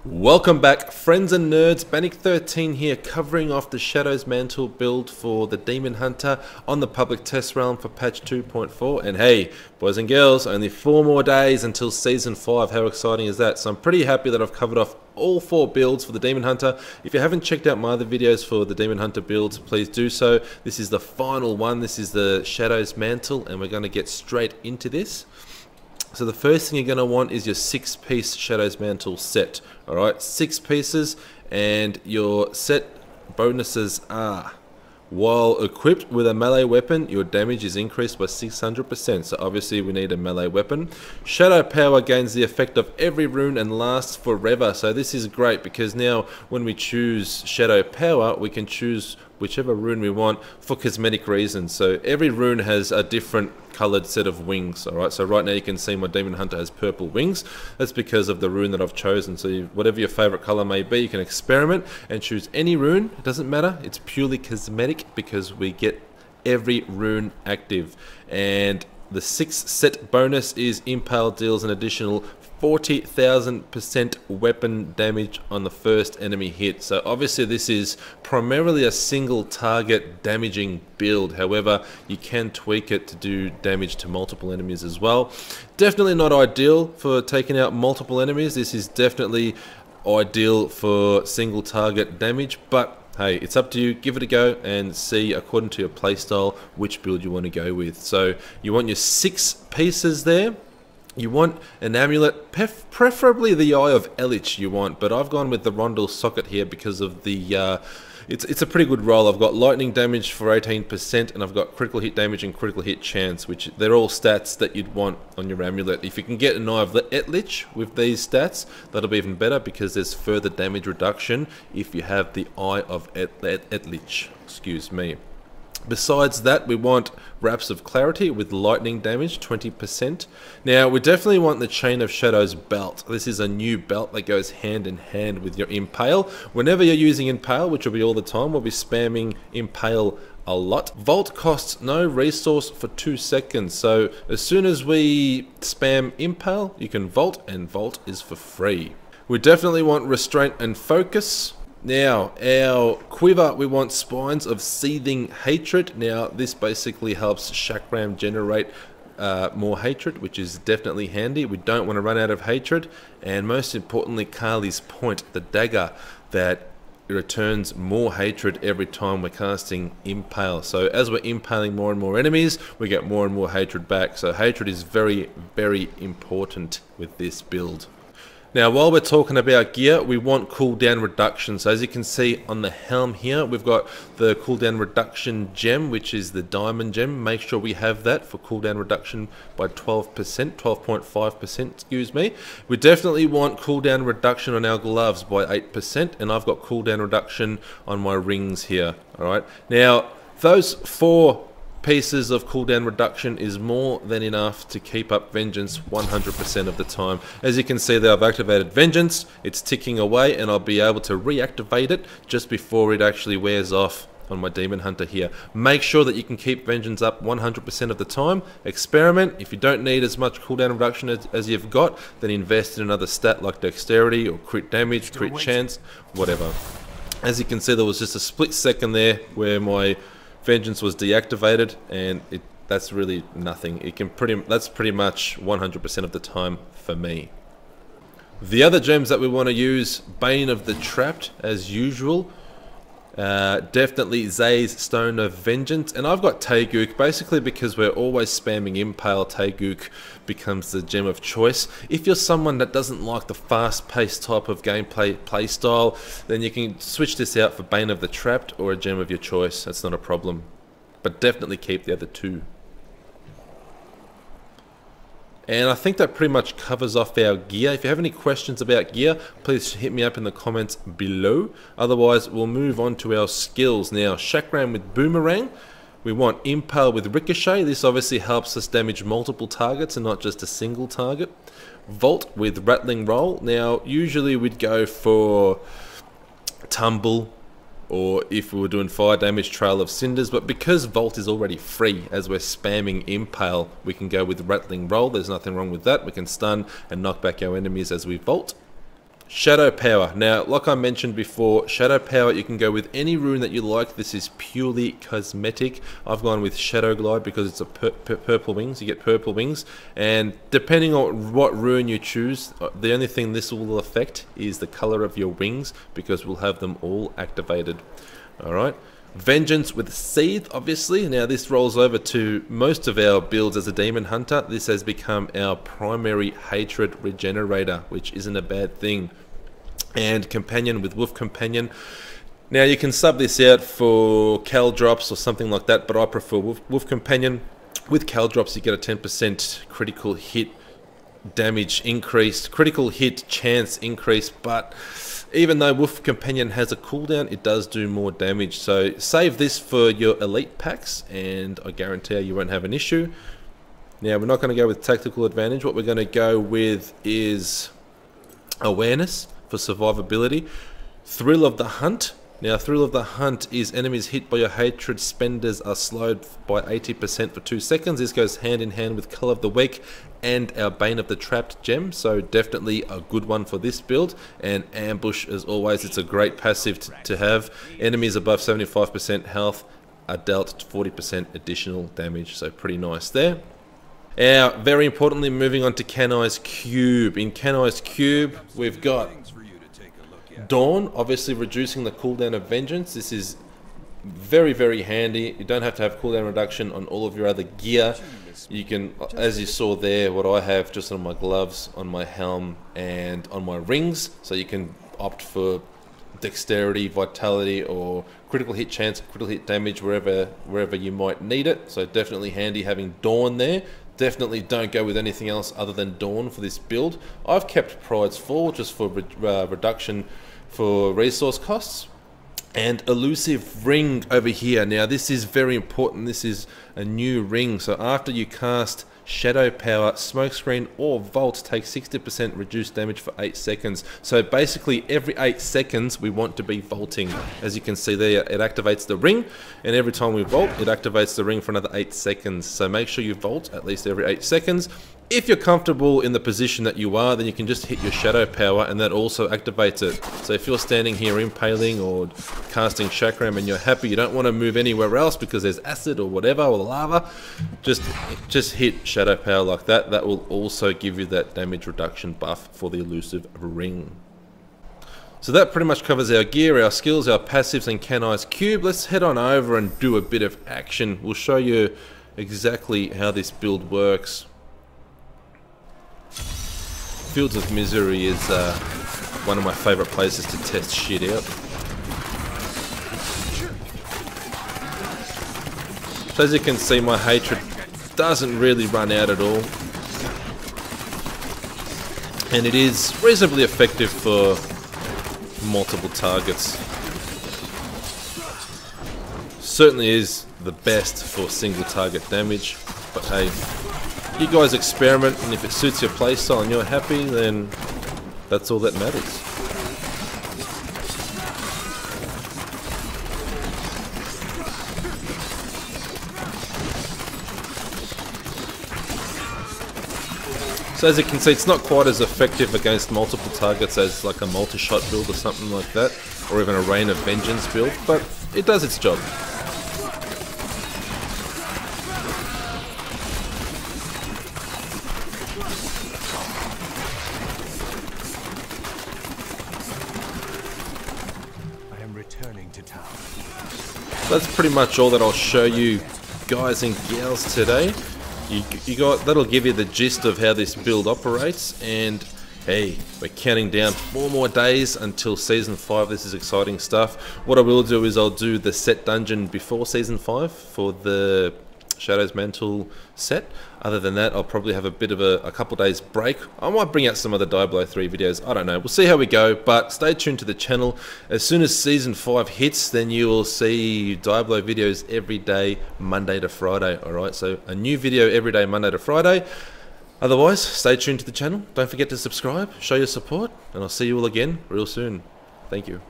Welcome back, friends and nerds. Bannick13 here, covering off the Shadows Mantle build for the Demon Hunter on the public test realm for patch 2.4. And hey, boys and girls, only 4 more days until season 5. How exciting is that? So I'm pretty happy that I've covered off all 4 builds for the Demon Hunter. If you haven't checked out my other videos for the Demon Hunter builds, please do so. This is the final one. This is the Shadows Mantle, and we're going to get straight into this. So the first thing you're going to want is your 6-piece Shadows Mantle set. Alright, 6 pieces, and your set bonuses are: while equipped with a melee weapon, your damage is increased by 600%, so obviously we need a melee weapon. Shadow Power gains the effect of every rune and lasts forever, so this is great because now when we choose Shadow Power, we can choose whichever rune we want for cosmetic reasons. So every rune has a different coloured set of wings. Alright, so right now you can see my Demon Hunter has purple wings. That's because of the rune that I've chosen. So whatever your favourite colour may be, you can experiment and choose any rune. It doesn't matter, it's purely cosmetic because we get every rune active. And the 6th set bonus is Impale deals an additional 40,000% weapon damage on the first enemy hit. So obviously this is primarily a single target damaging build. However, you can tweak it to do damage to multiple enemies as well. Definitely not ideal for taking out multiple enemies. This is definitely ideal for single target damage, but hey, it's up to you. Give it a go and see, according to your playstyle, which build you want to go with. So you want your 6 pieces there. You want an amulet, preferably the Eye of Elich you want, but I've gone with the Rondel Socket here because of the, it's a pretty good roll. I've got lightning damage for 18%, and I've got critical hit damage and critical hit chance, which they're all stats that you'd want on your amulet. If you can get an Eye of Elich with these stats, that'll be even better because there's further damage reduction if you have the Eye of Elich, excuse me. Besides that, we want Wraps of Clarity with lightning damage, 20%. Now, we definitely want the Chain of Shadows belt. This is a new belt that goes hand in hand with your Impale. Whenever you're using Impale, which will be all the time, we'll be spamming Impale a lot. Vault costs no resource for 2 seconds, so as soon as we spam Impale, you can vault, and vault is for free. We definitely want Restraint and Focus. Now, our Quiver, we want Spines of Seething Hatred. Now, this basically helps Chakram generate more hatred, which is definitely handy. We don't want to run out of hatred. And most importantly, Kali's Point, the dagger that returns more hatred every time we're casting Impale. So as we're impaling more and more enemies, we get more and more hatred back. So hatred is very, very important with this build. Now, while we're talking about gear, we want cooldown reduction. So as you can see on the helm here, we've got the cooldown reduction gem, which is the diamond gem. Make sure we have that for cooldown reduction by 12%, 12.5%, excuse me. We definitely want cooldown reduction on our gloves by 8%, and I've got cooldown reduction on my rings here. All right. Now, those 4 pieces of cooldown reduction is more than enough to keep up Vengeance 100% of the time. As you can see there, I've activated Vengeance, it's ticking away, and I'll be able to reactivate it just before it actually wears off on my Demon Hunter here. Make sure that you can keep Vengeance up 100% of the time. Experiment. If you don't need as much cooldown reduction as you've got, then invest in another stat like Dexterity or Crit Damage, Crit Chance, whatever. As you can see, there was just a split second there where my Vengeance was deactivated, and that's really nothing. That's pretty much 100% of the time for me. The other gems that we want to use, Bane of the Trapped as usual. Definitely Zay's Stone of Vengeance, and I've got Taeguk basically because we're always spamming Impale. Taeguk becomes the gem of choice. If you're someone that doesn't like the fast-paced type of gameplay playstyle, then you can switch this out for Bane of the Trapped or a gem of your choice. That's not a problem, but definitely keep the other 2. And I think that pretty much covers off our gear. If you have any questions about gear, please hit me up in the comments below. Otherwise, we'll move on to our skills. Now, Chakram with Boomerang. We want Impale with Ricochet. This obviously helps us damage multiple targets and not just a single target. Vault with Rattling Roll. Now, usually we'd go for Tumble, or if we were doing fire damage, Trail of Cinders, but because Vault is already free as we're spamming Impale, we can go with Rattling Roll. There's nothing wrong with that. We can stun and knock back our enemies as we Vault. Shadow Power. Now, like I mentioned before, Shadow Power, you can go with any rune that you like. This is purely cosmetic. I've gone with Shadow Glide because it's a purple wings. You get purple wings. And depending on what rune you choose, the only thing this will affect is the color of your wings, because we'll have them all activated. Alright. Vengeance with Seethe, obviously. Now this rolls over to most of our builds as a Demon Hunter. This has become our primary hatred regenerator, which isn't a bad thing. And Companion with Wolf Companion. Now you can sub this out for Cal Drops or something like that, but I prefer Wolf Companion. With Cal Drops you get a 10% critical hit damage increase, critical hit chance increase, but even though Wolf Companion has a cooldown, it does do more damage. So save this for your elite packs and I guarantee you won't have an issue. Now we're not going to go with Tactical Advantage. What we're going to go with is Awareness for survivability. Thrill of the Hunt. Now, Thrill of the Hunt is enemies hit by your hatred spenders are slowed by 80% for 2 seconds. This goes hand in hand with Call of the Week and our Bane of the Trapped gem, so definitely a good one for this build. And Ambush, as always, it's a great passive to have. Enemies above 75% health are dealt 40% additional damage, so pretty nice there. Now, very importantly, moving on to Kanai's Cube. In Kanai's Cube, we've got Dawn, obviously reducing the cooldown of Vengeance. This is very, very handy. You don't have to have cooldown reduction on all of your other gear. You can, as you saw there, what I have just on my gloves, on my helm, and on my rings. So you can opt for dexterity, vitality, or critical hit chance, critical hit damage wherever you might need it. So definitely handy having Dawn there. Definitely don't go with anything else other than Dawn for this build. I've kept Pride's Fall just for reduction for resource costs. And Elusive Ring over here. Now this is very important. This is a new ring. So after you cast Shadow Power, Smokescreen or Vault takes 60% reduced damage for 8 seconds. So basically every 8 seconds we want to be vaulting. As you can see there, it activates the ring, and every time we vault it activates the ring for another 8 seconds. So make sure you vault at least every 8 seconds. If you're comfortable in the position that you are, then you can just hit your Shadow Power and that also activates it. So if you're standing here impaling or casting Chakram and you're happy, you don't want to move anywhere else because there's acid or whatever, or lava, just hit Shadow Power like that. That will also give you that damage reduction buff for the Elusive Ring. So that pretty much covers our gear, our skills, our passives, and Kanai's Cube. Let's head on over and do a bit of action. We'll show you exactly how this build works. Fields of Misery is one of my favourite places to test shit out. So as you can see, my hatred doesn't really run out at all. And it is reasonably effective for multiple targets. Certainly is the best for single target damage, but hey, you guys experiment, and if it suits your playstyle and you're happy, then that's all that matters. So as you can see, it's not quite as effective against multiple targets as like a multi-shot build or something like that, or even a Rain of Vengeance build, but it does its job. That's pretty much all that I'll show you guys and gals today. That'll give you the gist of how this build operates, and hey, we're counting down 4 more days until Season 5. This is exciting stuff. What I will do is I'll do the set dungeon before Season 5 for the Shadow's Mantle set. Other than that, I'll probably have a bit of a couple days break. I might bring out some other Diablo 3 videos, I don't know. We'll see how we go, but stay tuned to the channel. As soon as Season 5 hits, then you will see Diablo videos every day, Monday to Friday, alright? So a new video every day, Monday to Friday. Otherwise, stay tuned to the channel. Don't forget to subscribe, show your support, and I'll see you all again real soon. Thank you.